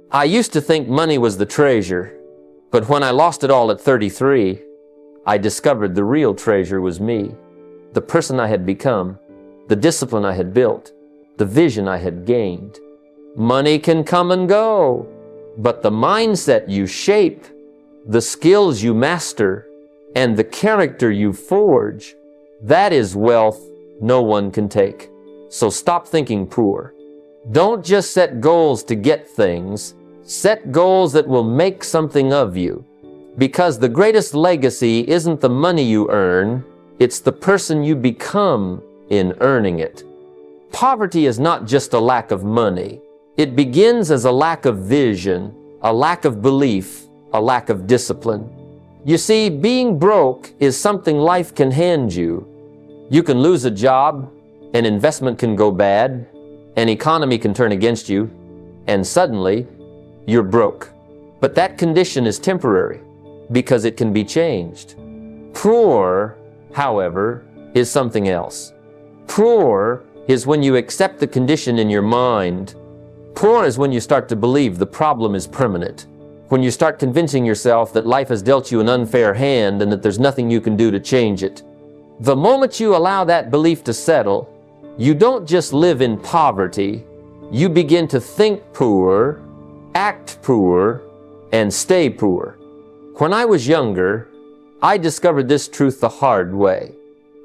I used to think money was the treasure, but when I lost it all at 33, I discovered the real treasure was me, the person I had become, the discipline I had built, the vision I had gained. Money can come and go, but the mindset you shape, the skills you master, and the character you forge, that is wealth no one can take. So stop thinking poor. Don't just set goals to get things. Set goals that will make something of you. Because the greatest legacy isn't the money you earn, it's the person you become in earning it. Poverty is not just a lack of money. It begins as a lack of vision, a lack of belief, a lack of discipline. You see, being broke is something life can hand you. You can lose a job, an investment can go bad, an economy can turn against you, and suddenly you're broke. But that condition is temporary because it can be changed. Poor, however, is something else. Poor is when you accept the condition in your mind. Poor is when you start to believe the problem is permanent. When you start convincing yourself that life has dealt you an unfair hand and that there's nothing you can do to change it. The moment you allow that belief to settle, you don't just live in poverty, you begin to think poor, act poor, and stay poor. When I was younger, I discovered this truth the hard way.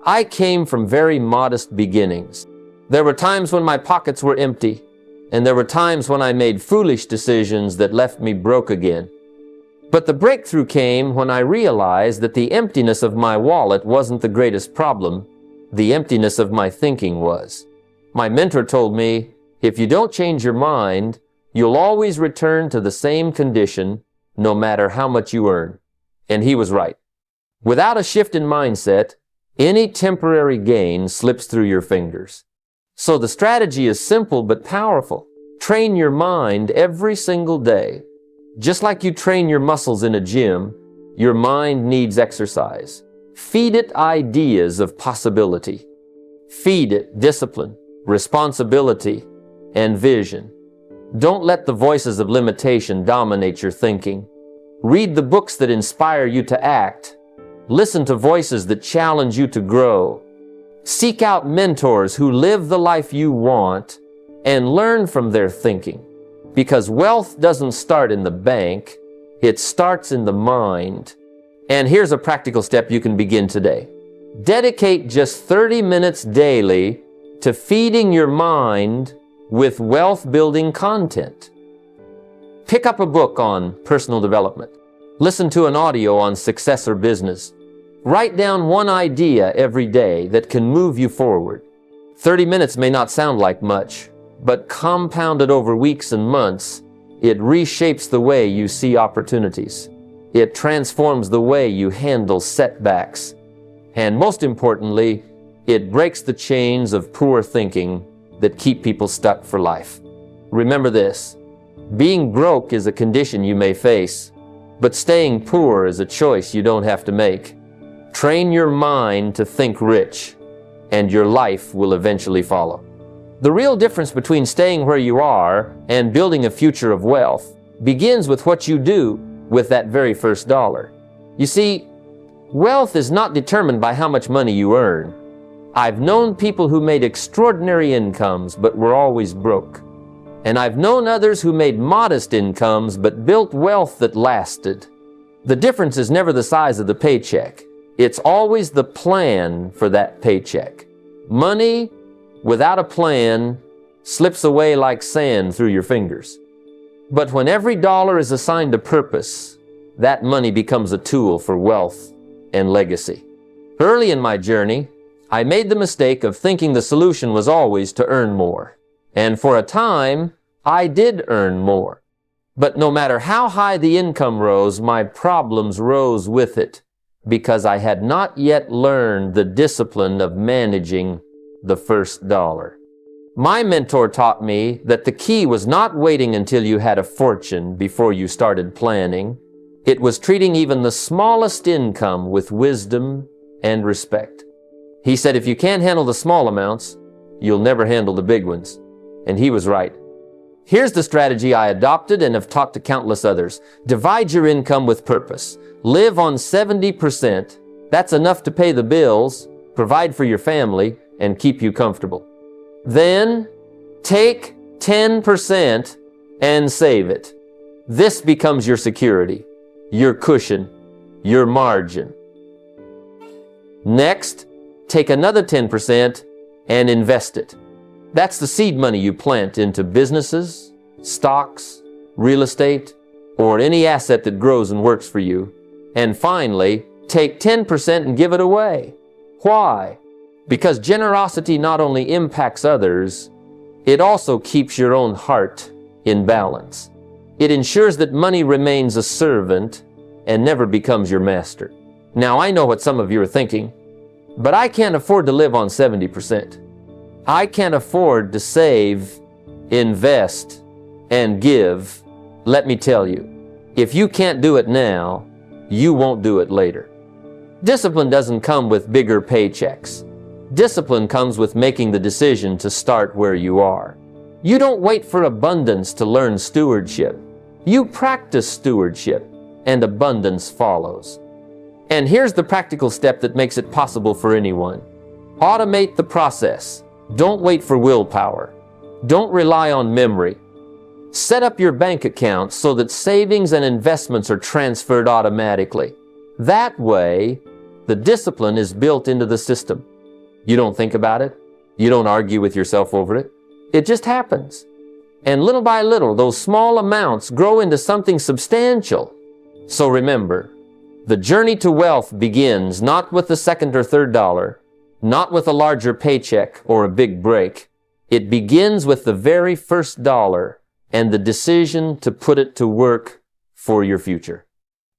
I came from very modest beginnings. There were times when my pockets were empty, and there were times when I made foolish decisions that left me broke again. But the breakthrough came when I realized that the emptiness of my wallet wasn't the greatest problem. The emptiness of my thinking was. My mentor told me, if you don't change your mind, you'll always return to the same condition no matter how much you earn. And he was right. Without a shift in mindset, any temporary gain slips through your fingers. So the strategy is simple but powerful. Train your mind every single day. Just like you train your muscles in a gym, your mind needs exercise. Feed it ideas of possibility. Feed it discipline, responsibility, and vision. Don't let the voices of limitation dominate your thinking. Read the books that inspire you to act. Listen to voices that challenge you to grow. Seek out mentors who live the life you want and learn from their thinking. Because wealth doesn't start in the bank, it starts in the mind. And here's a practical step you can begin today. Dedicate just 30 minutes daily to feeding your mind with wealth-building content. Pick up a book on personal development. Listen to an audio on success or business. Write down one idea every day that can move you forward. 30 minutes may not sound like much, but compounded over weeks and months, it reshapes the way you see opportunities. It transforms the way you handle setbacks. And most importantly, it breaks the chains of poor thinking that keep people stuck for life. Remember this, being broke is a condition you may face, but staying poor is a choice you don't have to make. Train your mind to think rich, and your life will eventually follow. The real difference between staying where you are and building a future of wealth begins with what you do with that very first dollar. You see, wealth is not determined by how much money you earn. I've known people who made extraordinary incomes but were always broke. And I've known others who made modest incomes but built wealth that lasted. The difference is never the size of the paycheck. It's always the plan for that paycheck. Money without a plan slips away like sand through your fingers. But when every dollar is assigned a purpose, that money becomes a tool for wealth and legacy. Early in my journey, I made the mistake of thinking the solution was always to earn more. And for a time, I did earn more. But no matter how high the income rose, my problems rose with it, because I had not yet learned the discipline of managing the first dollar. My mentor taught me that the key was not waiting until you had a fortune before you started planning. It was treating even the smallest income with wisdom and respect. He said, if you can't handle the small amounts, you'll never handle the big ones. And he was right. Here's the strategy I adopted and have taught to countless others. Divide your income with purpose. Live on 70%. That's enough to pay the bills, provide for your family, and keep you comfortable. Then take 10% and save it. This becomes your security, your cushion, your margin. Next, take another 10% and invest it. That's the seed money you plant into businesses, stocks, real estate, or any asset that grows and works for you. And finally, take 10% and give it away. Why? Because generosity not only impacts others, it also keeps your own heart in balance. It ensures that money remains a servant and never becomes your master. Now, I know what some of you are thinking, but I can't afford to live on 70%. I can't afford to save, invest, and give. Let me tell you, if you can't do it now, you won't do it later. Discipline doesn't come with bigger paychecks. Discipline comes with making the decision to start where you are. You don't wait for abundance to learn stewardship. You practice stewardship, and abundance follows. And here's the practical step that makes it possible for anyone. Automate the process. Don't wait for willpower. Don't rely on memory. Set up your bank account so that savings and investments are transferred automatically. That way, the discipline is built into the system. You don't think about it. You don't argue with yourself over it. It just happens. And little by little, those small amounts grow into something substantial. So remember, the journey to wealth begins not with the second or third dollar, not with a larger paycheck or a big break. It begins with the very first dollar and the decision to put it to work for your future.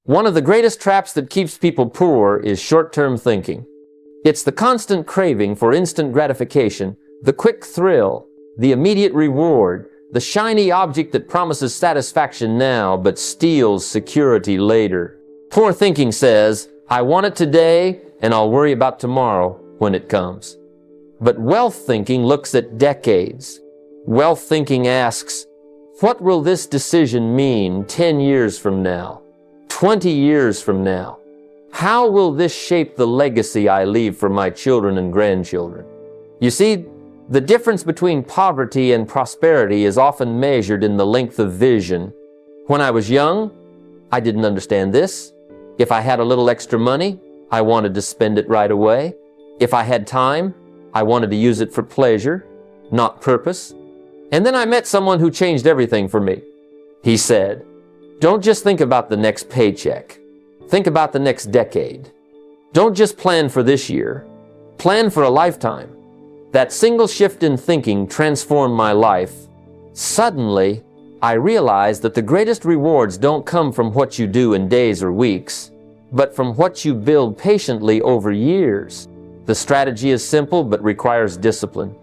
One of the greatest traps that keeps people poor is short-term thinking. It's the constant craving for instant gratification, the quick thrill, the immediate reward, the shiny object that promises satisfaction now but steals security later. Poor thinking says, I want it today and I'll worry about tomorrow when it comes. But wealth thinking looks at decades. Wealth thinking asks, what will this decision mean 10 years from now, 20 years from now? How will this shape the legacy I leave for my children and grandchildren? You see, the difference between poverty and prosperity is often measured in the length of vision. When I was young, I didn't understand this. If I had a little extra money, I wanted to spend it right away. If I had time, I wanted to use it for pleasure, not purpose. And then I met someone who changed everything for me. He said, don't just think about the next paycheck. Think about the next decade. Don't just plan for this year. Plan for a lifetime. That single shift in thinking transformed my life. Suddenly, I realized that the greatest rewards don't come from what you do in days or weeks, but from what you build patiently over years. The strategy is simple but requires discipline.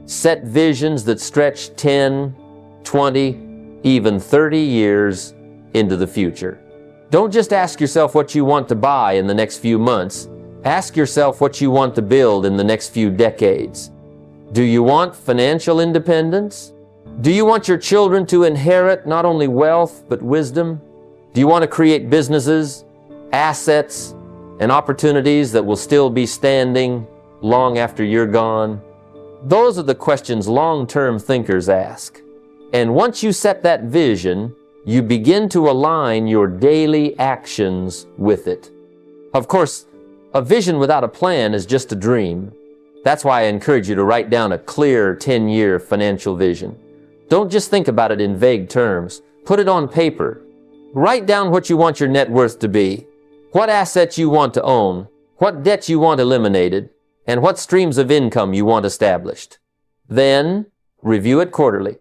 Set visions that stretch 10, 20, even 30 years into the future. Don't just ask yourself what you want to buy in the next few months. Ask yourself what you want to build in the next few decades. Do you want financial independence? Do you want your children to inherit not only wealth but wisdom? Do you want to create businesses, assets, and opportunities that will still be standing long after you're gone? Those are the questions long-term thinkers ask. And once you set that vision, you begin to align your daily actions with it. Of course, a vision without a plan is just a dream. That's why I encourage you to write down a clear 10-year financial vision. Don't just think about it in vague terms. Put it on paper. Write down what you want your net worth to be, what assets you want to own, what debt you want eliminated, and what streams of income you want established. Then, review it quarterly.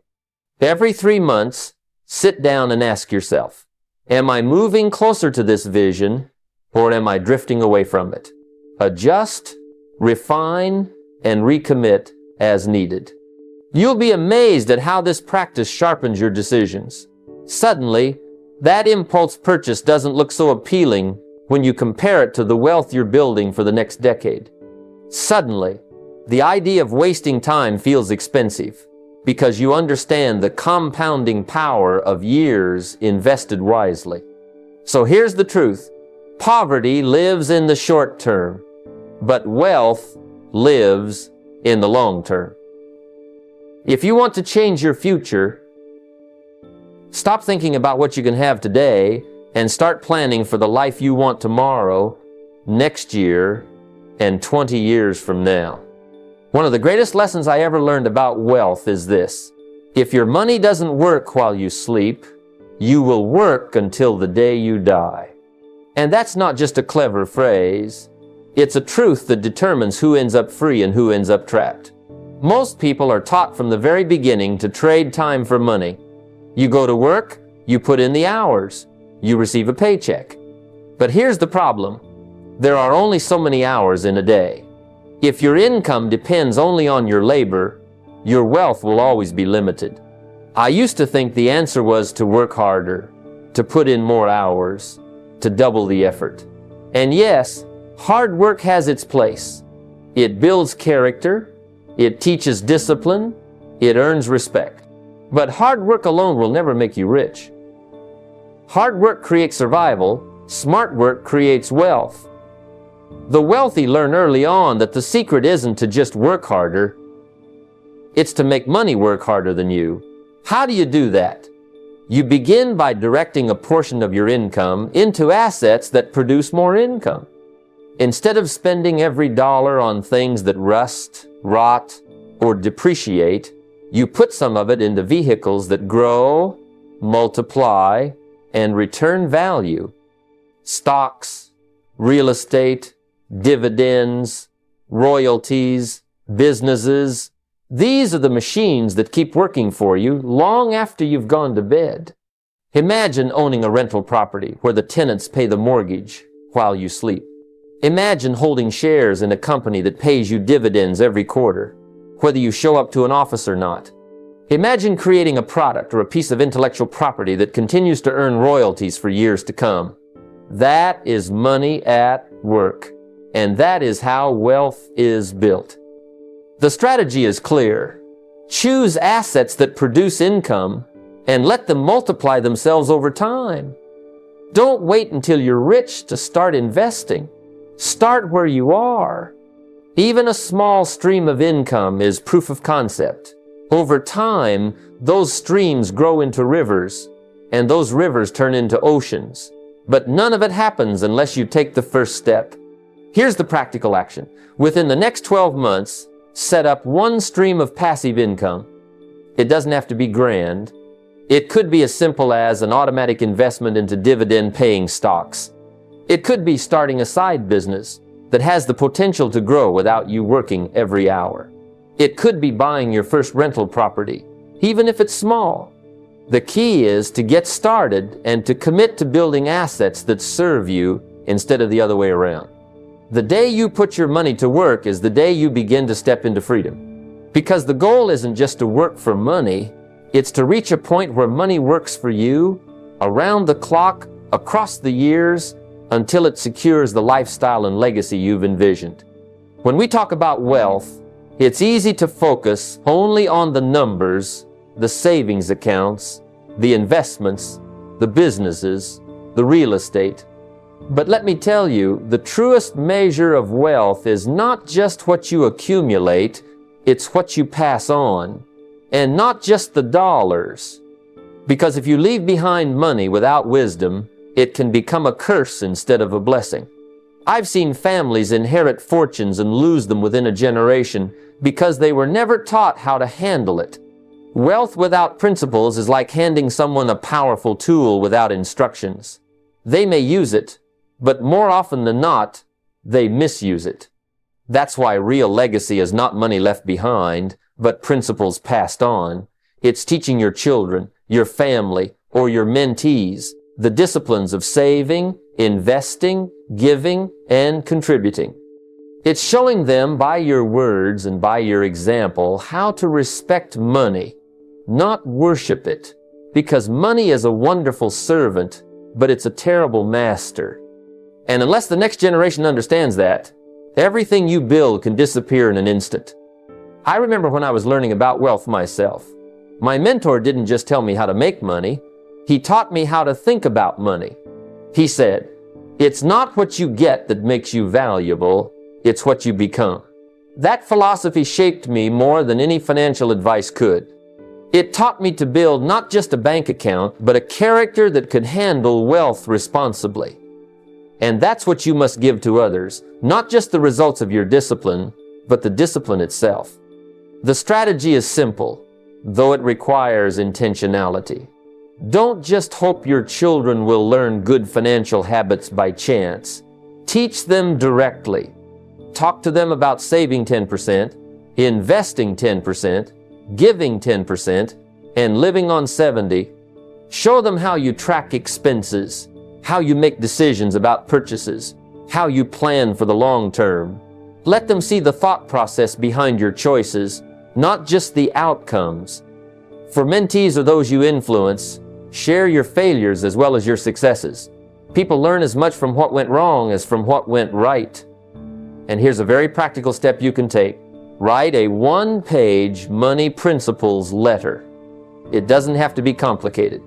Every 3 months, sit down and ask yourself, am I moving closer to this vision, or am I drifting away from it? Adjust, refine, and recommit as needed. You'll be amazed at how this practice sharpens your decisions. Suddenly, that impulse purchase doesn't look so appealing when you compare it to the wealth you're building for the next decade. Suddenly, the idea of wasting time feels expensive. because you understand the compounding power of years invested wisely. So here's the truth. Poverty lives in the short term, but wealth lives in the long term. If you want to change your future, stop thinking about what you can have today and start planning for the life you want tomorrow, next year, and 20 years from now. One of the greatest lessons I ever learned about wealth is this. If your money doesn't work while you sleep, you will work until the day you die. And that's not just a clever phrase. It's a truth that determines who ends up free and who ends up trapped. Most people are taught from the very beginning to trade time for money. You go to work, you put in the hours, you receive a paycheck. But here's the problem. There are only so many hours in a day. If your income depends only on your labor, your wealth will always be limited. I used to think the answer was to work harder, to put in more hours, to double the effort. And yes, hard work has its place. It builds character, it teaches discipline, it earns respect. But hard work alone will never make you rich. Hard work creates survival, smart work creates wealth. The wealthy learn early on that the secret isn't to just work harder, it's to make money work harder than you. How do you do that? You begin by directing a portion of your income into assets that produce more income. Instead of spending every dollar on things that rust, rot, or depreciate, you put some of it into vehicles that grow, multiply, and return value. Stocks, real estate, dividends, royalties, businesses. These are the machines that keep working for you long after you've gone to bed. Imagine owning a rental property where the tenants pay the mortgage while you sleep. Imagine holding shares in a company that pays you dividends every quarter, whether you show up to an office or not. Imagine creating a product or a piece of intellectual property that continues to earn royalties for years to come. That is money at work, and that is how wealth is built. The strategy is clear. Choose assets that produce income and let them multiply themselves over time. Don't wait until you're rich to start investing. Start where you are. Even a small stream of income is proof of concept. Over time, those streams grow into rivers, and those rivers turn into oceans. But none of it happens unless you take the first step. Here's the practical action. Within the next 12 months, set up one stream of passive income. It doesn't have to be grand. It could be as simple as an automatic investment into dividend-paying stocks. It could be starting a side business that has the potential to grow without you working every hour. It could be buying your first rental property, even if it's small. The key is to get started and to commit to building assets that serve you instead of the other way around. The day you put your money to work is the day you begin to step into freedom. Because the goal isn't just to work for money, it's to reach a point where money works for you, around the clock, across the years, until it secures the lifestyle and legacy you've envisioned. When we talk about wealth, it's easy to focus only on the numbers, the savings accounts, the investments, the businesses, the real estate. But let me tell you, the truest measure of wealth is not just what you accumulate, it's what you pass on. And not just the dollars. Because if you leave behind money without wisdom, it can become a curse instead of a blessing. I've seen families inherit fortunes and lose them within a generation because they were never taught how to handle it. Wealth without principles is like handing someone a powerful tool without instructions. They may use it, but more often than not, they misuse it. That's why real legacy is not money left behind, but principles passed on. It's teaching your children, your family, or your mentees the disciplines of saving, investing, giving, and contributing. It's showing them by your words and by your example how to respect money, not worship it, because money is a wonderful servant, but it's a terrible master. And unless the next generation understands that, everything you build can disappear in an instant. I remember when I was learning about wealth myself. My mentor didn't just tell me how to make money, he taught me how to think about money. He said, "It's not what you get that makes you valuable, it's what you become." That philosophy shaped me more than any financial advice could. It taught me to build not just a bank account, but a character that could handle wealth responsibly. And that's what you must give to others, not just the results of your discipline, but the discipline itself. The strategy is simple, though it requires intentionality. Don't just hope your children will learn good financial habits by chance. Teach them directly. Talk to them about saving 10%, investing 10%, giving 10%, and living on 70%. Show them how you track expenses, how you make decisions about purchases, how you plan for the long term. Let them see the thought process behind your choices, not just the outcomes. For mentees or those you influence, share your failures as well as your successes. People learn as much from what went wrong as from what went right. And here's a very practical step you can take. Write a one-page money principles letter. It doesn't have to be complicated.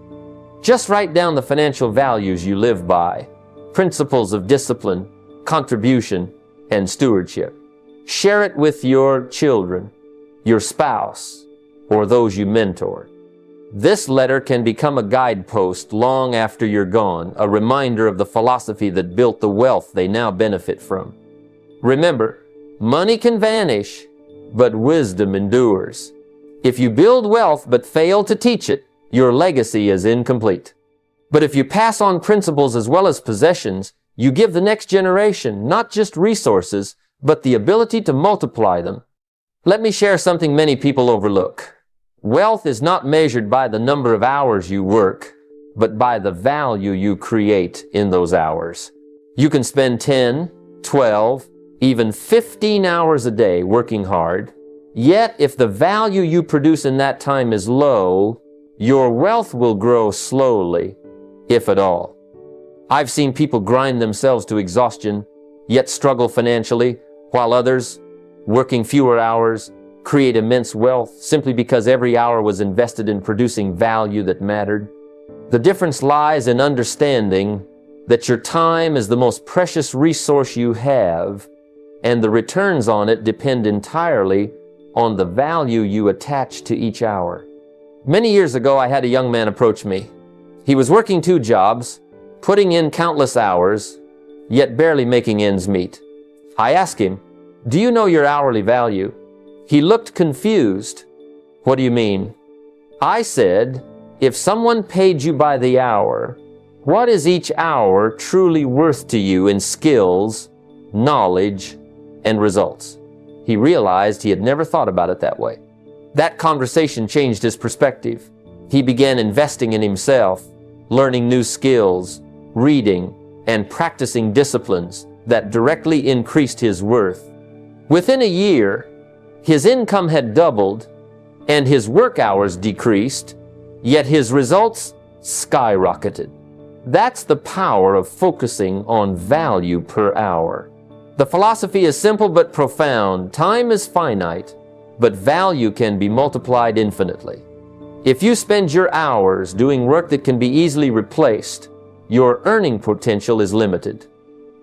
Just write down the financial values you live by, principles of discipline, contribution, and stewardship. Share it with your children, your spouse, or those you mentor. This letter can become a guidepost long after you're gone, a reminder of the philosophy that built the wealth they now benefit from. Remember, money can vanish, but wisdom endures. If you build wealth but fail to teach it, your legacy is incomplete. But if you pass on principles as well as possessions, you give the next generation not just resources, but the ability to multiply them. Let me share something many people overlook. Wealth is not measured by the number of hours you work, but by the value you create in those hours. You can spend 10, 12, even 15 hours a day working hard, yet if the value you produce in that time is low, your wealth will grow slowly, if at all. I've seen people grind themselves to exhaustion, yet struggle financially, while others, working fewer hours, create immense wealth simply because every hour was invested in producing value that mattered. The difference lies in understanding that your time is the most precious resource you have, and the returns on it depend entirely on the value you attach to each hour. Many years ago, I had a young man approach me. He was working 2 jobs, putting in countless hours, yet barely making ends meet. I asked him, "Do you know your hourly value?" He looked confused. "What do you mean?" I said, "If someone paid you by the hour, what is each hour truly worth to you in skills, knowledge, and results?" He realized he had never thought about it that way. That conversation changed his perspective. He began investing in himself, learning new skills, reading, and practicing disciplines that directly increased his worth. Within a year, his income had doubled and his work hours decreased, yet his results skyrocketed. That's the power of focusing on value per hour. The philosophy is simple but profound. Time is finite, but value can be multiplied infinitely. If you spend your hours doing work that can be easily replaced, your earning potential is limited.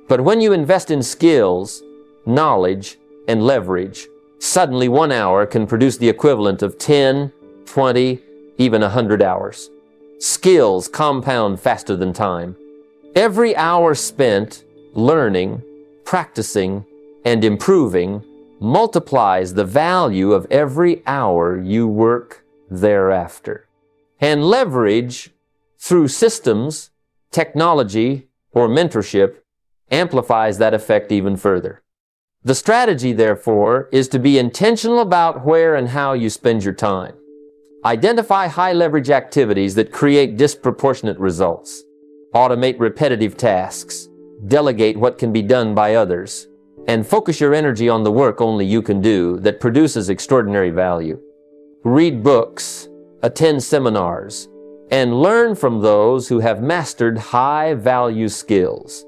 But when you invest in skills, knowledge, and leverage, suddenly 1 hour can produce the equivalent of 10, 20, even 100 hours. Skills compound faster than time. Every hour spent learning, practicing, and improving multiplies the value of every hour you work thereafter. And leverage through systems, technology, or mentorship amplifies that effect even further. The strategy, therefore, is to be intentional about where and how you spend your time. Identify high-leverage activities that create disproportionate results. Automate repetitive tasks. Delegate what can be done by others. And focus your energy on the work only you can do that produces extraordinary value. Read books, attend seminars, and learn from those who have mastered high-value skills.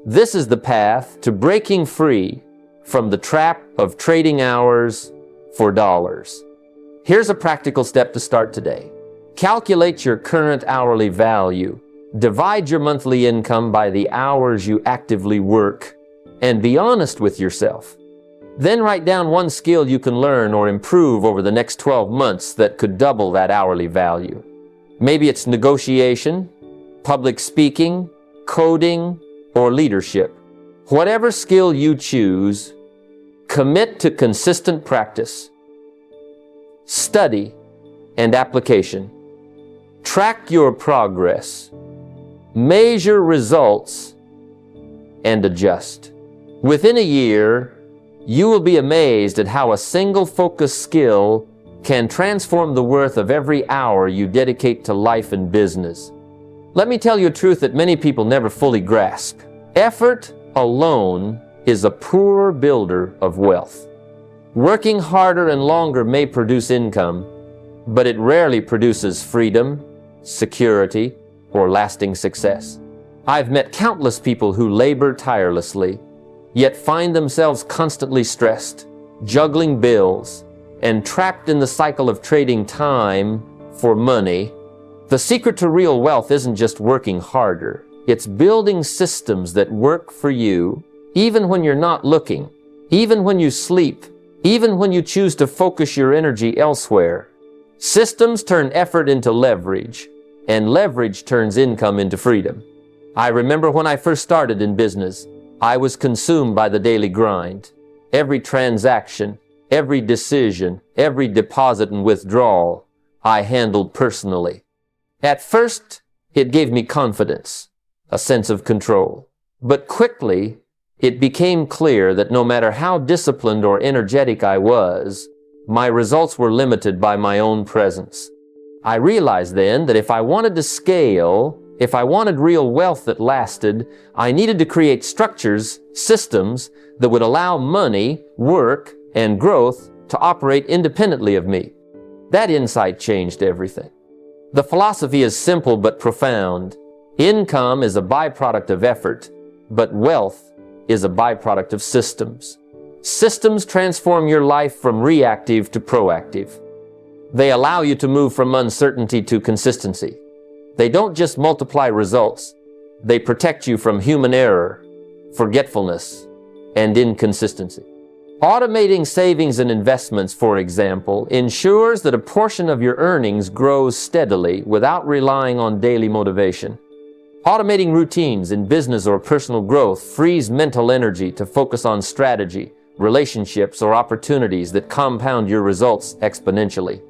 This is the path to breaking free from the trap of trading hours for dollars. Here's a practical step to start today. Calculate your current hourly value. Divide your monthly income by the hours you actively work, and be honest with yourself. Then write down one skill you can learn or improve over the next 12 months that could double that hourly value. Maybe it's negotiation, public speaking, coding, or leadership. Whatever skill you choose, commit to consistent practice, study, and application. Track your progress, measure results, and adjust. Within a year, you will be amazed at how a single focused skill can transform the worth of every hour you dedicate to life and business. Let me tell you a truth that many people never fully grasp. Effort alone is a poor builder of wealth. Working harder and longer may produce income, but it rarely produces freedom, security, or lasting success. I've met countless people who labor tirelessly, yet find themselves constantly stressed, juggling bills, and trapped in the cycle of trading time for money. The secret to real wealth isn't just working harder. It's building systems that work for you, even when you're not looking, even when you sleep, even when you choose to focus your energy elsewhere. Systems turn effort into leverage, and leverage turns income into freedom. I remember when I first started in business, I was consumed by the daily grind. Every transaction, every decision, every deposit and withdrawal, I handled personally. At first, it gave me confidence, a sense of control. But quickly, it became clear that no matter how disciplined or energetic I was, my results were limited by my own presence. I realized then that if I wanted to scale, if I wanted real wealth that lasted, I needed to create structures, systems that would allow money, work, and growth to operate independently of me. That insight changed everything. The philosophy is simple but profound. Income is a byproduct of effort, but wealth is a byproduct of systems. Systems transform your life from reactive to proactive. They allow you to move from uncertainty to consistency. They don't just multiply results, they protect you from human error, forgetfulness, and inconsistency. Automating savings and investments, for example, ensures that a portion of your earnings grows steadily without relying on daily motivation. Automating routines in business or personal growth frees mental energy to focus on strategy, relationships, or opportunities that compound your results exponentially.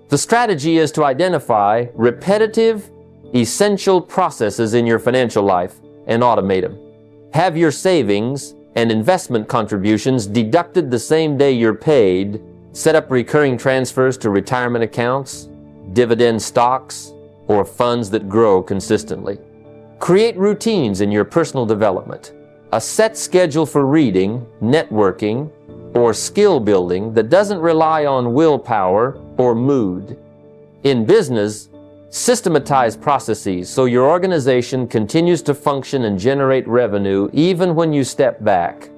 The strategy is to identify repetitive, essential processes in your financial life and automate them. Have your savings and investment contributions deducted the same day you're paid. Set up recurring transfers to retirement accounts, dividend stocks, or funds that grow consistently. Create routines in your personal development. A set schedule for reading, networking, or skill building that doesn't rely on willpower or mood. In business, systematize processes so your organization continues to function and generate revenue even when you step back.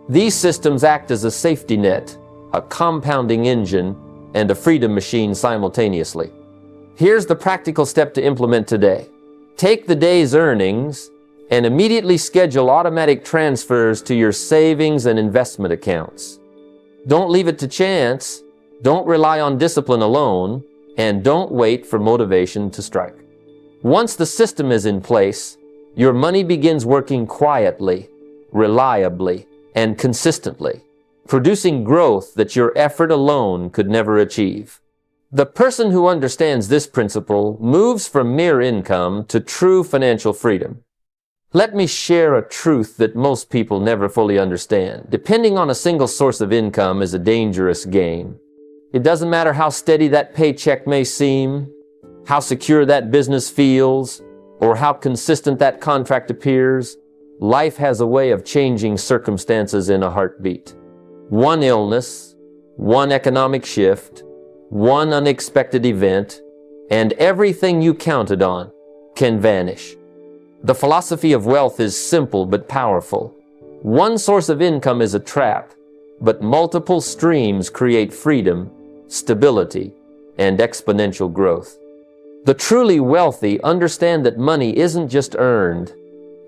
These systems act as a safety net, a compounding engine, and a freedom machine simultaneously. Here's the practical step to implement today. Take the day's earnings and immediately schedule automatic transfers to your savings and investment accounts. Don't leave it to chance, don't rely on discipline alone, and don't wait for motivation to strike. Once the system is in place, your money begins working quietly, reliably, and consistently, producing growth that your effort alone could never achieve. The person who understands this principle moves from mere income to true financial freedom. Let me share a truth that most people never fully understand. Depending on a single source of income is a dangerous game. It doesn't matter how steady that paycheck may seem, how secure that business feels, or how consistent that contract appears. Life has a way of changing circumstances in a heartbeat. One illness, one economic shift, one unexpected event, and everything you counted on can vanish. The philosophy of wealth is simple but powerful. One source of income is a trap, but multiple streams create freedom, stability, and exponential growth. The truly wealthy understand that money isn't just earned,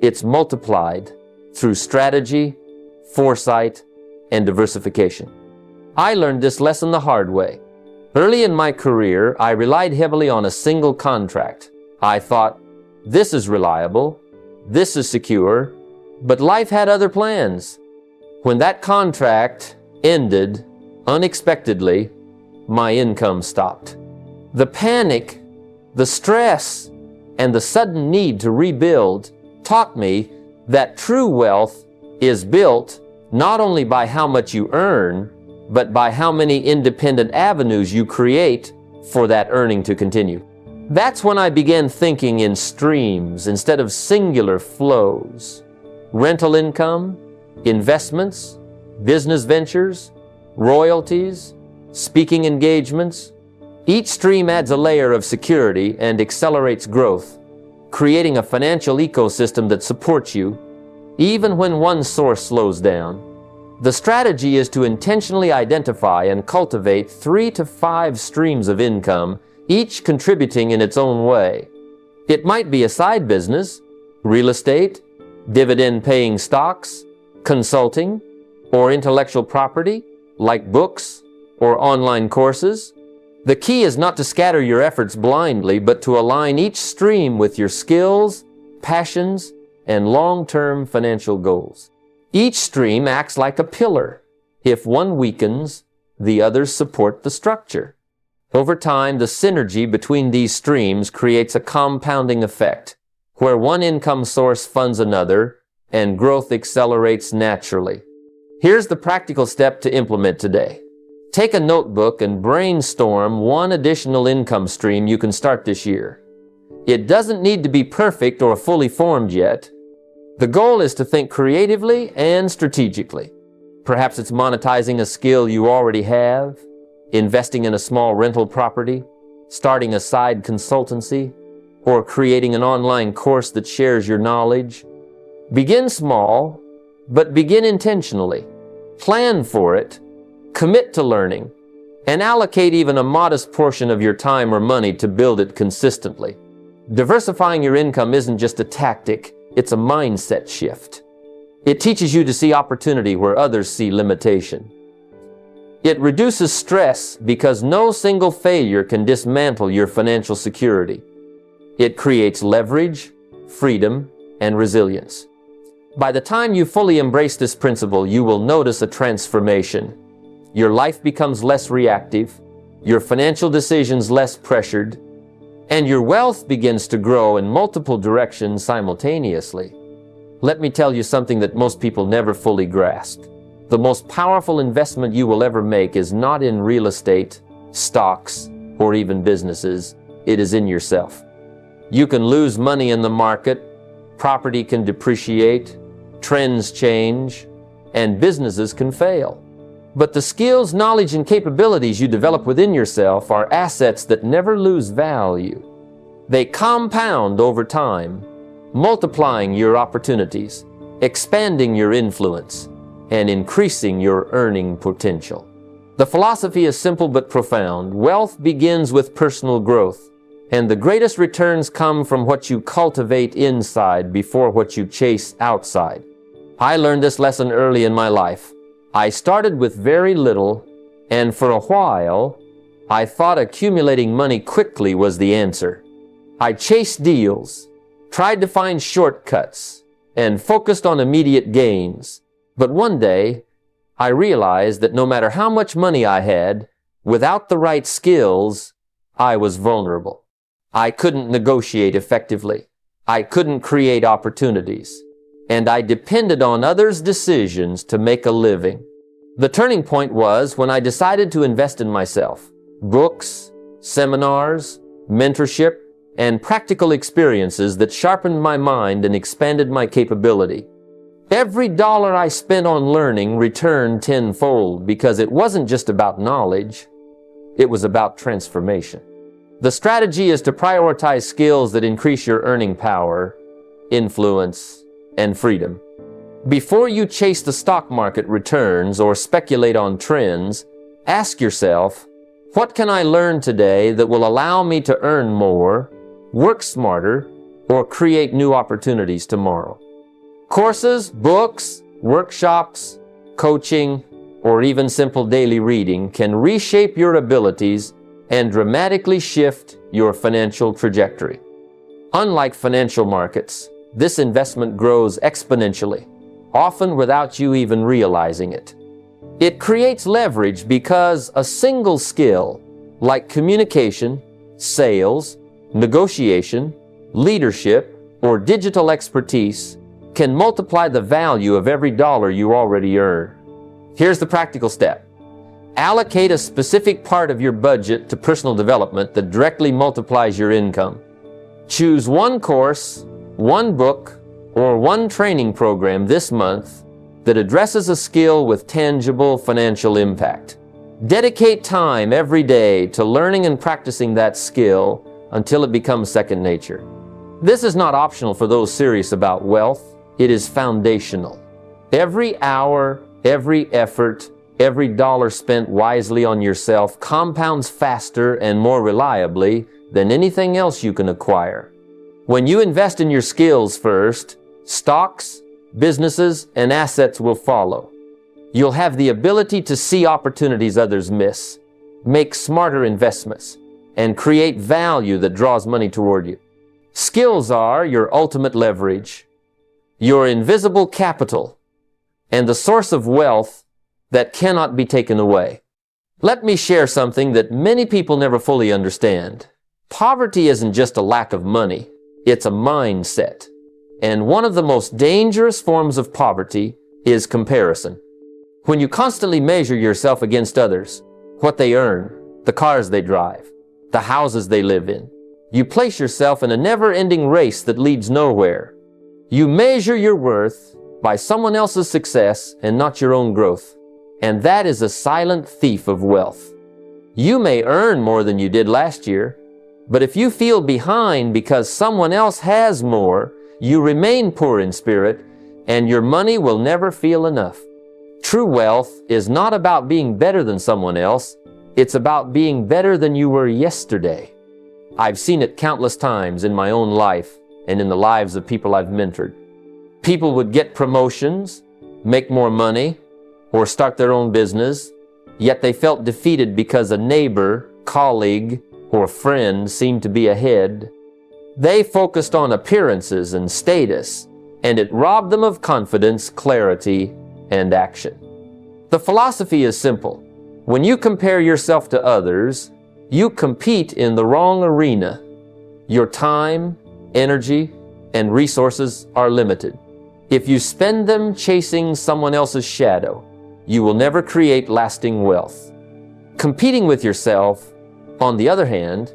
it's multiplied through strategy, foresight, and diversification. I learned this lesson the hard way. Early in my career, I relied heavily on a single contract. I thought, this is reliable, this is secure, but life had other plans. When that contract ended unexpectedly, my income stopped. The panic, the stress, and the sudden need to rebuild taught me that true wealth is built not only by how much you earn, but by how many independent avenues you create for that earning to continue. That's when I began thinking in streams instead of singular flows. Rental income, investments, business ventures, royalties, speaking engagements. Each stream adds a layer of security and accelerates growth, creating a financial ecosystem that supports you even when one source slows down. The strategy is to intentionally identify and cultivate 3 to 5 streams of income, each contributing in its own way. It might be a side business, real estate, dividend-paying stocks, consulting, or intellectual property, like books or online courses. The key is not to scatter your efforts blindly, but to align each stream with your skills, passions, and long-term financial goals. Each stream acts like a pillar. If one weakens, the others support the structure. Over time, the synergy between these streams creates a compounding effect, where one income source funds another, and growth accelerates naturally. Here's the practical step to implement today. Take a notebook and brainstorm one additional income stream you can start this year. It doesn't need to be perfect or fully formed yet. The goal is to think creatively and strategically. Perhaps it's monetizing a skill you already have, investing in a small rental property, starting a side consultancy, or creating an online course that shares your knowledge. Begin small, but begin intentionally. Plan for it, commit to learning, and allocate even a modest portion of your time or money to build it consistently. Diversifying your income isn't just a tactic, it's a mindset shift. It teaches you to see opportunity where others see limitation. It reduces stress because no single failure can dismantle your financial security. It creates leverage, freedom, and resilience. By the time you fully embrace this principle, you will notice a transformation. Your life becomes less reactive, your financial decisions less pressured, and your wealth begins to grow in multiple directions simultaneously. Let me tell you something that most people never fully grasp. The most powerful investment you will ever make is not in real estate, stocks, or even businesses. It is in yourself. You can lose money in the market, property can depreciate, trends change, and businesses can fail. But the skills, knowledge, and capabilities you develop within yourself are assets that never lose value. They compound over time, multiplying your opportunities, expanding your influence, and increasing your earning potential. The philosophy is simple but profound. Wealth begins with personal growth, and the greatest returns come from what you cultivate inside before what you chase outside. I learned this lesson early in my life. I started with very little, and for a while, I thought accumulating money quickly was the answer. I chased deals, tried to find shortcuts, and focused on immediate gains. But one day, I realized that no matter how much money I had, without the right skills, I was vulnerable. I couldn't negotiate effectively. I couldn't create opportunities. And I depended on others' decisions to make a living. The turning point was when I decided to invest in myself. Books, seminars, mentorship, and practical experiences that sharpened my mind and expanded my capability. Every dollar I spent on learning returned tenfold because it wasn't just about knowledge, it was about transformation. The strategy is to prioritize skills that increase your earning power, influence, and freedom. Before you chase the stock market returns or speculate on trends, ask yourself, what can I learn today that will allow me to earn more, work smarter, or create new opportunities tomorrow? Courses, books, workshops, coaching, or even simple daily reading can reshape your abilities and dramatically shift your financial trajectory. Unlike financial markets, this investment grows exponentially, often without you even realizing it. It creates leverage because a single skill, like communication, sales, negotiation, leadership, or digital expertise, can multiply the value of every dollar you already earn. Here's the practical step. Allocate a specific part of your budget to personal development that directly multiplies your income. Choose one course, one book, or one training program this month that addresses a skill with tangible financial impact. Dedicate time every day to learning and practicing that skill until it becomes second nature. This is not optional for those serious about wealth. It is foundational. Every hour, every effort, every dollar spent wisely on yourself compounds faster and more reliably than anything else you can acquire. When you invest in your skills first, stocks, businesses, and assets will follow. You'll have the ability to see opportunities others miss, make smarter investments, and create value that draws money toward you. Skills are your ultimate leverage, your invisible capital, and the source of wealth that cannot be taken away. Let me share something that many people never fully understand. Poverty isn't just a lack of money, it's a mindset. And one of the most dangerous forms of poverty is comparison. When you constantly measure yourself against others, what they earn, the cars they drive, the houses they live in, you place yourself in a never-ending race that leads nowhere. You measure your worth by someone else's success and not your own growth. And that is a silent thief of wealth. You may earn more than you did last year, but if you feel behind because someone else has more, you remain poor in spirit, and your money will never feel enough. True wealth is not about being better than someone else. It's about being better than you were yesterday. I've seen it countless times in my own life and in the lives of people I've mentored. People would get promotions, make more money, or start their own business, yet they felt defeated because a neighbor, colleague, or friend seemed to be ahead. They focused on appearances and status, and it robbed them of confidence, clarity, and action. The philosophy is simple. When you compare yourself to others, you compete in the wrong arena. Your time, energy, and resources are limited. If you spend them chasing someone else's shadow, you will never create lasting wealth. Competing with yourself, on the other hand,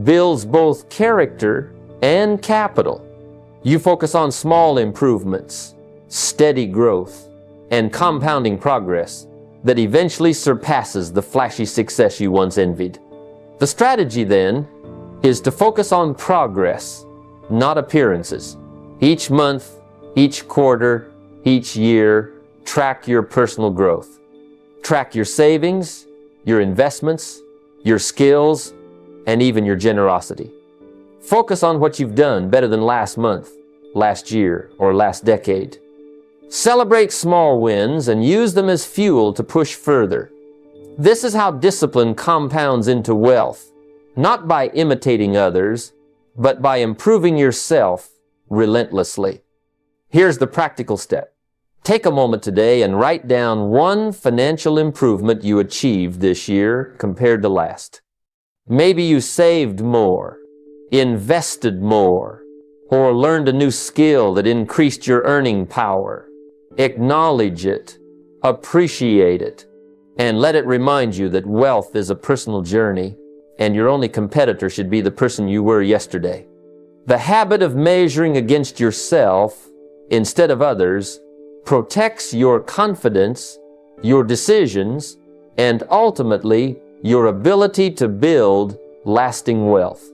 builds both character and capital. You focus on small improvements, steady growth, and compounding progress that eventually surpasses the flashy success you once envied. The strategy, then, is to focus on progress, not appearances. Each month, each quarter, each year, track your personal growth. Track your savings, your investments, your skills, and even your generosity. Focus on what you've done better than last month, last year, or last decade. Celebrate small wins and use them as fuel to push further. This is how discipline compounds into wealth, not by imitating others, but by improving yourself relentlessly. Here's the practical step. Take a moment today and write down one financial improvement you achieved this year compared to last. Maybe you saved more, invested more, or learned a new skill that increased your earning power. Acknowledge it, appreciate it, and let it remind you that wealth is a personal journey, and your only competitor should be the person you were yesterday. The habit of measuring against yourself instead of others protects your confidence, your decisions, and ultimately your ability to build lasting wealth.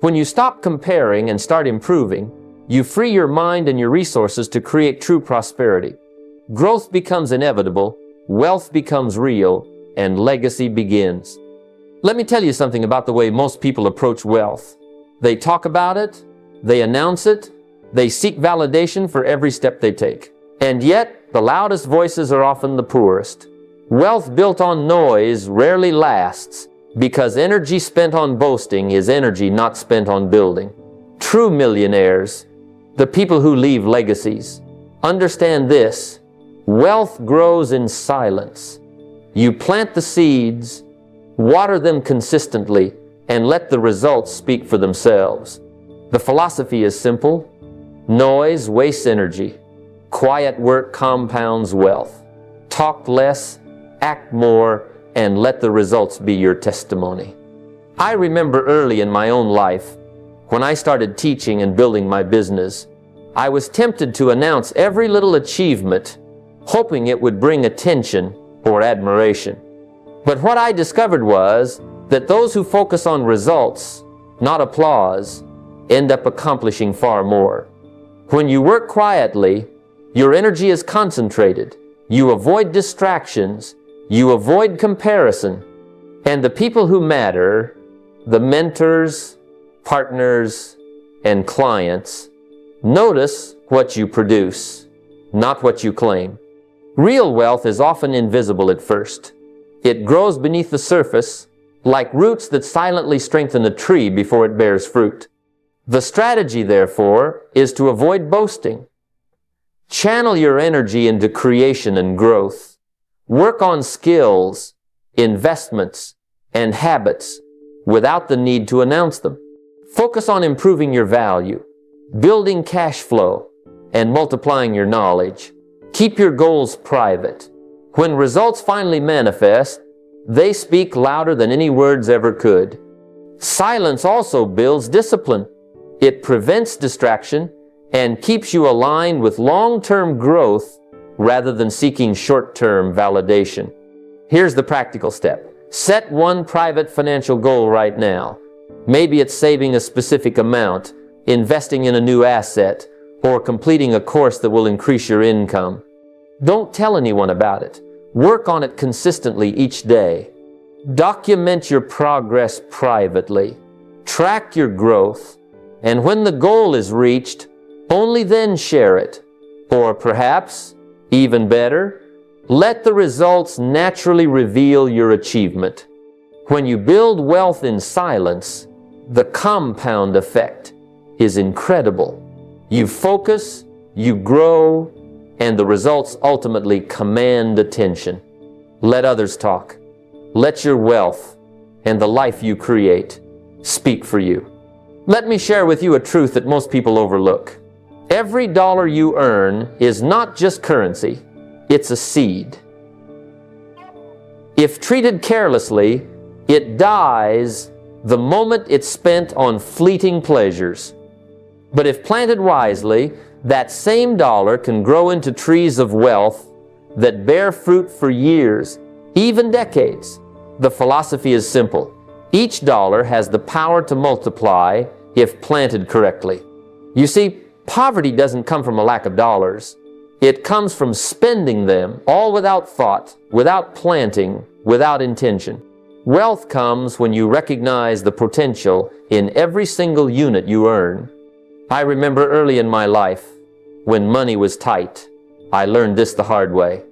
When you stop comparing and start improving, You free your mind and your resources to create true prosperity. Growth becomes inevitable, wealth becomes real, and legacy begins. Let me tell you something about the way most people approach wealth. They talk about it, they announce it, they seek validation for every step they take. And yet, the loudest voices are often the poorest. Wealth built on noise rarely lasts, because energy spent on boasting is energy not spent on building. True millionaires, the people who leave legacies, understand this: wealth grows in silence. You plant the seeds, water them consistently, and let the results speak for themselves. The philosophy is simple: noise wastes energy. Quiet work compounds wealth. Talk less, act more, and let the results be your testimony. I remember early in my own life, when I started teaching and building my business, I was tempted to announce every little achievement, hoping it would bring attention or admiration. But what I discovered was that those who focus on results, not applause, end up accomplishing far more. When you work quietly, your energy is concentrated. You avoid distractions. You avoid comparison. And the people who matter, the mentors, partners, and clients, notice what you produce, not what you claim. Real wealth is often invisible at first. It grows beneath the surface, like roots that silently strengthen a tree before it bears fruit. The strategy, therefore, is to avoid boasting. Channel your energy into creation and growth. Work on skills, investments, and habits without the need to announce them. Focus on improving your value, building cash flow, and multiplying your knowledge. Keep your goals private. When results finally manifest, they speak louder than any words ever could. Silence also builds discipline. It prevents distraction and keeps you aligned with long-term growth rather than seeking short-term validation. Here's the practical step. Set one private financial goal right now. Maybe it's saving a specific amount, investing in a new asset, or completing a course that will increase your income. Don't tell anyone about it. Work on it consistently each day. Document your progress privately. Track your growth. And when the goal is reached, only then share it. Or perhaps, even better, let the results naturally reveal your achievement. When you build wealth in silence, the compound effect is incredible. You focus, you grow, and the results ultimately command attention. Let others talk. Let your wealth and the life you create speak for you. Let me share with you a truth that most people overlook. Every dollar you earn is not just currency, it's a seed. If treated carelessly, it dies the moment it's spent on fleeting pleasures. But if planted wisely, that same dollar can grow into trees of wealth that bear fruit for years, even decades. The philosophy is simple. Each dollar has the power to multiply if planted correctly. You see, poverty doesn't come from a lack of dollars. It comes from spending them, all without thought, without planting, without intention. Wealth comes when you recognize the potential in every single unit you earn. I remember early in my life, when money was tight, I learned this the hard way.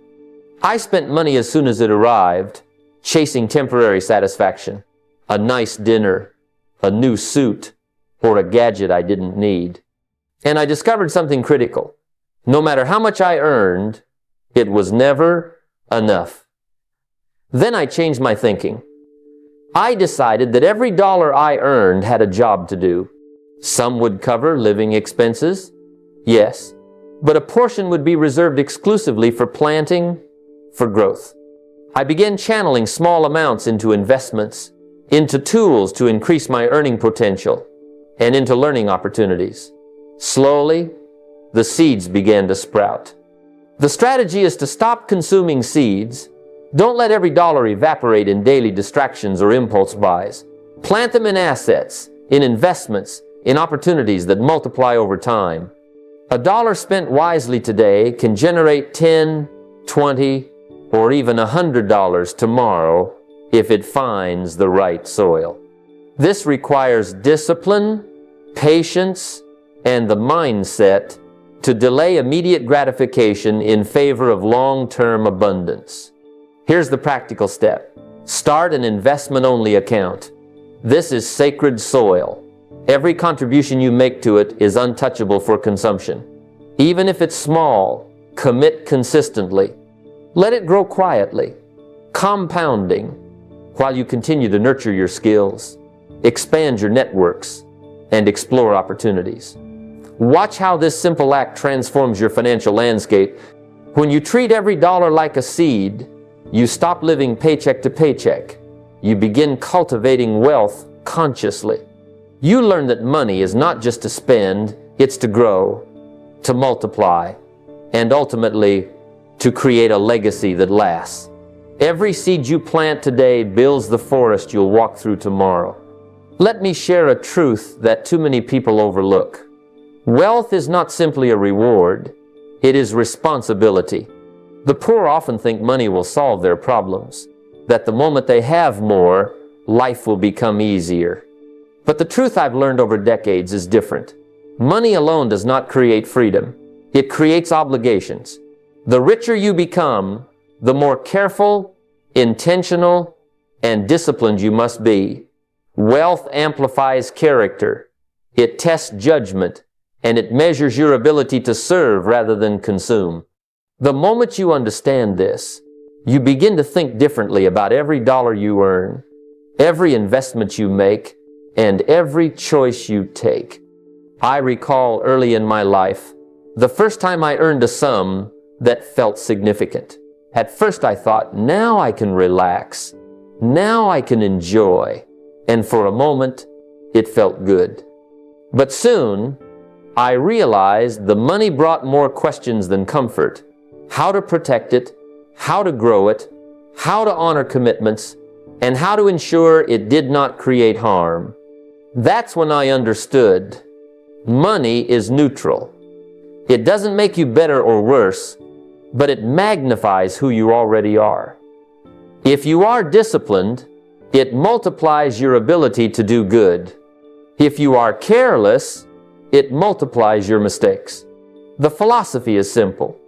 I spent money as soon as it arrived, chasing temporary satisfaction, a nice dinner, a new suit, or a gadget I didn't need. And I discovered something critical. No matter how much I earned, it was never enough. Then I changed my thinking. I decided that every dollar I earned had a job to do. Some would cover living expenses, yes, but a portion would be reserved exclusively for planting, for growth. I began channeling small amounts into investments, into tools to increase my earning potential, and into learning opportunities. Slowly, the seeds began to sprout. The strategy is to stop consuming seeds. Don't let every dollar evaporate in daily distractions or impulse buys. Plant them in assets, in investments, in opportunities that multiply over time. A dollar spent wisely today can generate 10, 20, or even $100 tomorrow if it finds the right soil. This requires discipline, patience, and the mindset to delay immediate gratification in favor of long-term abundance. Here's the practical step. Start an investment-only account. This is sacred soil. Every contribution you make to it is untouchable for consumption. Even if it's small, commit consistently. Let it grow quietly, compounding, while you continue to nurture your skills, expand your networks, and explore opportunities. Watch how this simple act transforms your financial landscape. When you treat every dollar like a seed, you stop living paycheck to paycheck. You begin cultivating wealth consciously. You learn that money is not just to spend, it's to grow, to multiply, and ultimately to create a legacy that lasts. Every seed you plant today builds the forest you'll walk through tomorrow. Let me share a truth that too many people overlook. Wealth is not simply a reward, it is responsibility. The poor often think money will solve their problems, that the moment they have more, life will become easier. But the truth I've learned over decades is different. Money alone does not create freedom. It creates obligations. The richer you become, the more careful, intentional, and disciplined you must be. Wealth amplifies character. It tests judgment, and it measures your ability to serve rather than consume. The moment you understand this, you begin to think differently about every dollar you earn, every investment you make, and every choice you take. I recall early in my life, the first time I earned a sum that felt significant. At first I thought, now I can relax, now I can enjoy, and for a moment, it felt good. But soon, I realized the money brought more questions than comfort. How to protect it, how to grow it, how to honor commitments, and how to ensure it did not create harm. That's when I understood money is neutral. It doesn't make you better or worse, but it magnifies who you already are. If you are disciplined, it multiplies your ability to do good. If you are careless, it multiplies your mistakes. The philosophy is simple.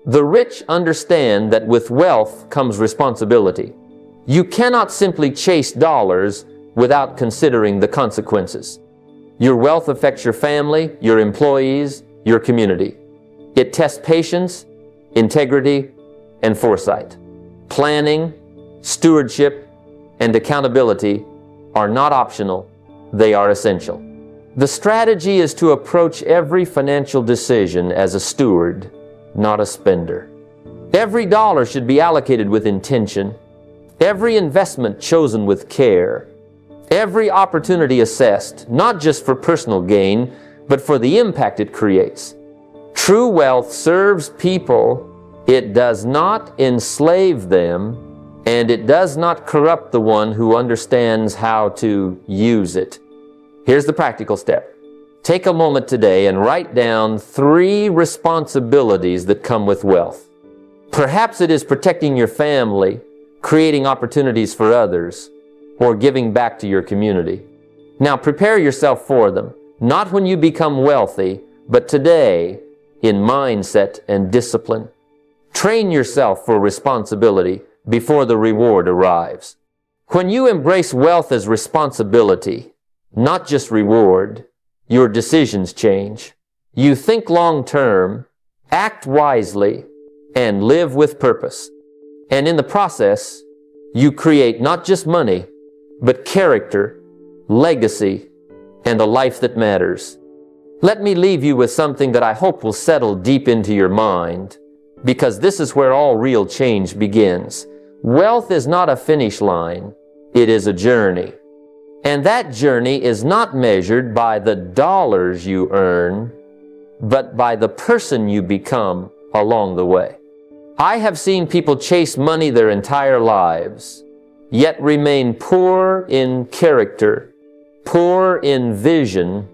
The rich understand that with wealth comes responsibility. You cannot simply chase dollars without considering the consequences. Your wealth affects your family, your employees, your community. It tests patience, integrity, and foresight. Planning, stewardship, and accountability are not optional, they are essential. The strategy is to approach every financial decision as a steward, not a spender. Every dollar should be allocated with intention, every investment chosen with care, every opportunity assessed, not just for personal gain, but for the impact it creates. True wealth serves people, it does not enslave them, and it does not corrupt the one who understands how to use it. Here's the practical step. Take a moment today and write down 3 responsibilities that come with wealth. Perhaps it is protecting your family, creating opportunities for others, or giving back to your community. Now prepare yourself for them, not when you become wealthy, but today in mindset and discipline. Train yourself for responsibility before the reward arrives. When you embrace wealth as responsibility, not just reward, your decisions change. You think long-term, act wisely, and live with purpose. And in the process, you create not just money, but character, legacy, and a life that matters. Let me leave you with something that I hope will settle deep into your mind, because this is where all real change begins. Wealth is not a finish line, it is a journey. And that journey is not measured by the dollars you earn, but by the person you become along the way. I have seen people chase money their entire lives, yet remain poor in character, poor in vision,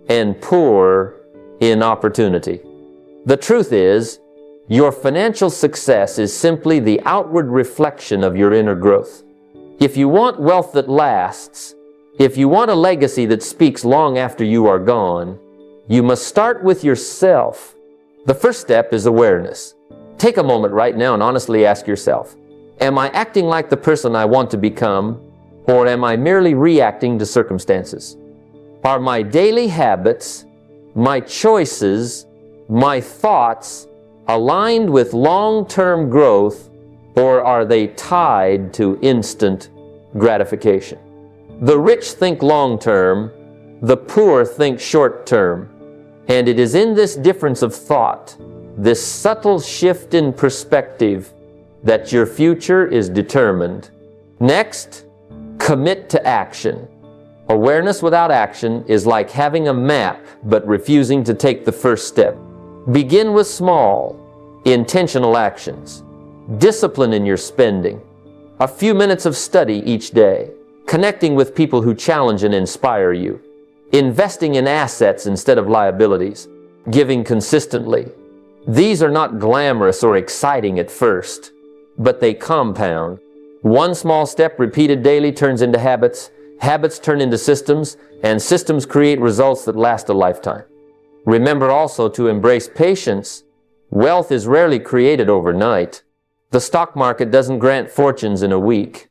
and poor in opportunity. The truth is, your financial success is simply the outward reflection of your inner growth. If you want wealth that lasts, if you want a legacy that speaks long after you are gone, you must start with yourself. The first step is awareness. Take a moment right now and honestly ask yourself, am I acting like the person I want to become, or am I merely reacting to circumstances? Are my daily habits, my choices, my thoughts aligned with long-term growth, or are they tied to instant gratification? The rich think long-term, the poor think short-term. And it is in this difference of thought, this subtle shift in perspective, that your future is determined. Next, commit to action. Awareness without action is like having a map but refusing to take the first step. Begin with small, intentional actions. Discipline in your spending. A few minutes of study each day. Connecting with people who challenge and inspire you. Investing in assets instead of liabilities. Giving consistently. These are not glamorous or exciting at first, but they compound. One small step repeated daily turns into habits. Habits turn into systems, and systems create results that last a lifetime. Remember also to embrace patience. Wealth is rarely created overnight. The stock market doesn't grant fortunes in a week.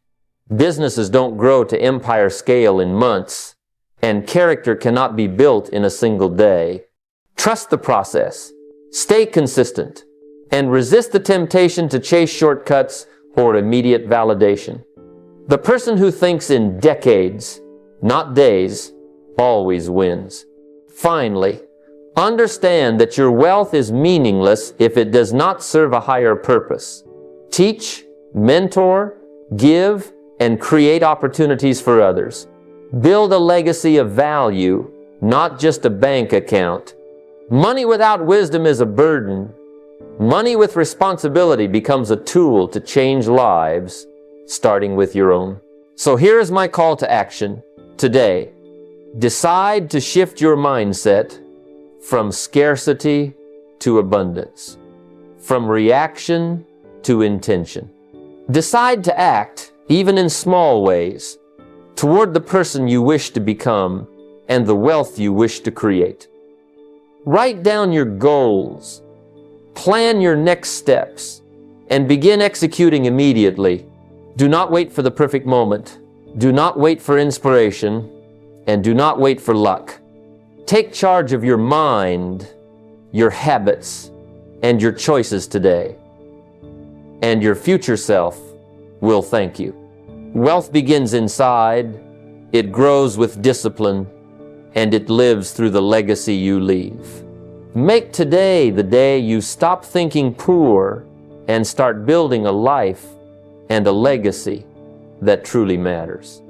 Businesses don't grow to empire scale in months, and character cannot be built in a single day. Trust the process, stay consistent, and resist the temptation to chase shortcuts or immediate validation. The person who thinks in decades, not days, always wins. Finally, understand that your wealth is meaningless if it does not serve a higher purpose. Teach, mentor, give, and create opportunities for others. Build a legacy of value, not just a bank account. Money without wisdom is a burden. Money with responsibility becomes a tool to change lives, starting with your own. So here is my call to action today. Decide to shift your mindset from scarcity to abundance, from reaction to intention. Decide to act, even in small ways, toward the person you wish to become and the wealth you wish to create. Write down your goals, plan your next steps, and begin executing immediately. Do not wait for the perfect moment. Do not wait for inspiration, and do not wait for luck. Take charge of your mind, your habits, and your choices today. And your future self will thank you. Wealth begins inside, it grows with discipline, and it lives through the legacy you leave. Make today the day you stop thinking poor and start building a life and a legacy that truly matters.